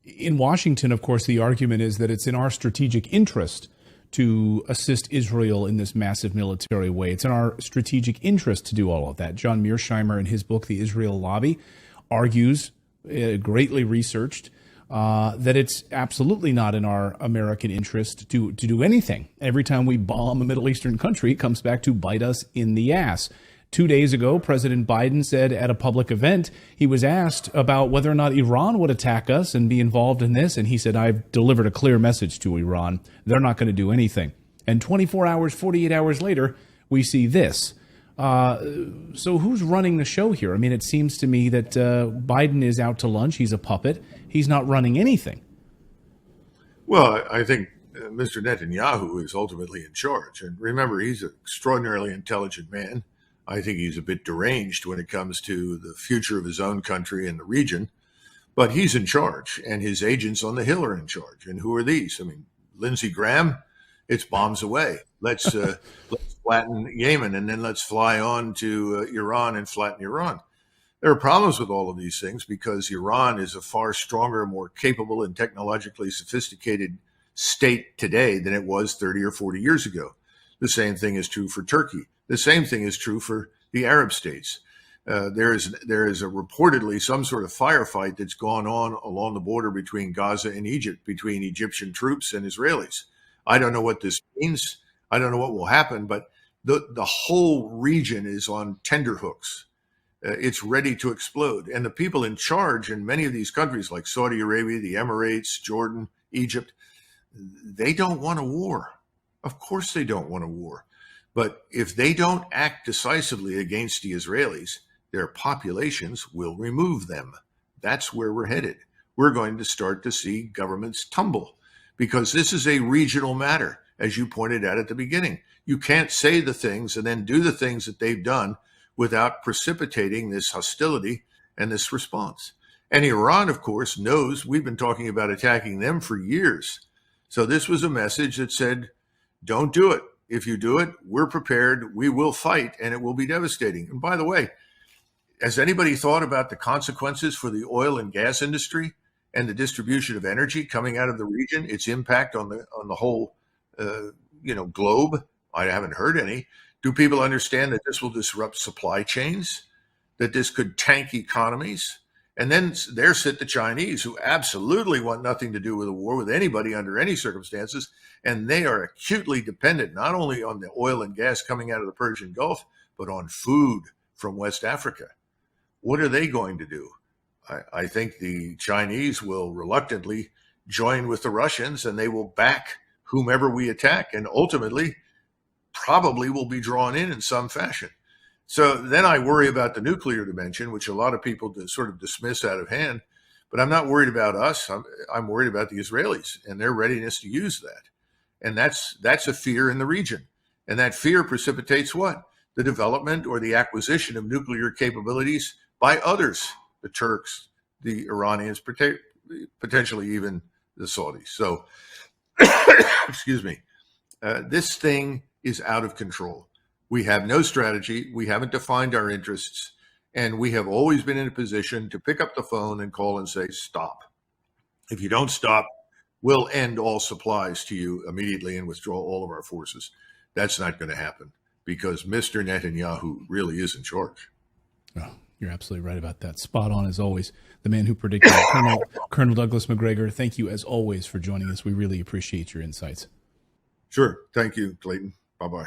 In Washington, of course, the argument is that it's in our strategic interest to assist Israel in this massive military way. It's in our strategic interest to do all of that. John Mearsheimer, in his book, The Israel Lobby, argues, greatly researched, that it's absolutely not in our American interest to do anything. Every time we bomb a Middle Eastern country, it comes back to bite us in the ass. 2 days ago, President Biden said at a public event, he was asked about whether or not Iran would attack us and be involved in this. And he said, I've delivered a clear message to Iran. They're not going to do anything. And 24 hours, 48 hours later, we see this. So who's running the show here? I mean, it seems to me that Biden is out to lunch. He's a puppet. He's not running anything. Well, I think Mr. Netanyahu is ultimately in charge. And remember, he's an extraordinarily intelligent man. I think he's a bit deranged when it comes to the future of his own country and the region, but he's in charge, and his agents on the Hill are in charge. And who are these? I mean, Lindsey Graham, it's bombs away. Let's flatten Yemen, and then let's fly on to Iran and flatten Iran. There are problems with all of these things because Iran is a far stronger, more capable, and technologically sophisticated state today than it was 30 or 40 years ago. The same thing is true for Turkey. The same thing is true for the Arab states. There is a reportedly some sort of firefight that's gone on along the border between Gaza and Egypt, between Egyptian troops and Israelis. I don't know what this means. I don't know what will happen, but the whole region is on tenterhooks. It's ready to explode. And the people in charge in many of these countries like Saudi Arabia, the Emirates, Jordan, Egypt, they don't want a war. Of course they don't want a war. But if they don't act decisively against the Israelis, their populations will remove them. That's where we're headed. We're going to start to see governments tumble because this is a regional matter, as you pointed out at the beginning. You can't say the things and then do the things that they've done without precipitating this hostility and this response. And Iran, of course, knows we've been talking about attacking them for years. So this was a message that said, don't do it. If you do it, we're prepared, we will fight, and it will be devastating. And by the way, has anybody thought about the consequences for the oil and gas industry and the distribution of energy coming out of the region, its impact on the whole globe? I haven't heard any. Do people understand that this will disrupt supply chains, that this could tank economies? And then there sit the Chinese, who absolutely want nothing to do with a war with anybody under any circumstances. And they are acutely dependent not only on the oil and gas coming out of the Persian Gulf, but on food from West Africa. What are they going to do? I think the Chinese will reluctantly join with the Russians, and they will back whomever we attack, and ultimately probably will be drawn in some fashion. So then I worry about the nuclear dimension, which a lot of people sort of dismiss out of hand. But I'm not worried about us. I'm worried about the Israelis and their readiness to use that. And that's a fear in the region. And that fear precipitates what? The development or the acquisition of nuclear capabilities by others, the Turks, the Iranians, potentially even the Saudis. So, excuse me, this thing is out of control. We have no strategy. We haven't defined our interests. And we have always been in a position to pick up the phone and call and say, stop. If you don't stop, we'll end all supplies to you immediately and withdraw all of our forces. That's not going to happen because Mr. Netanyahu really is in charge. Oh, you're absolutely right about that. Spot on as always. The man who predicted it. Colonel Douglas Macgregor, thank you as always for joining us. We really appreciate your insights. Sure. Thank you, Clayton. Bye-bye.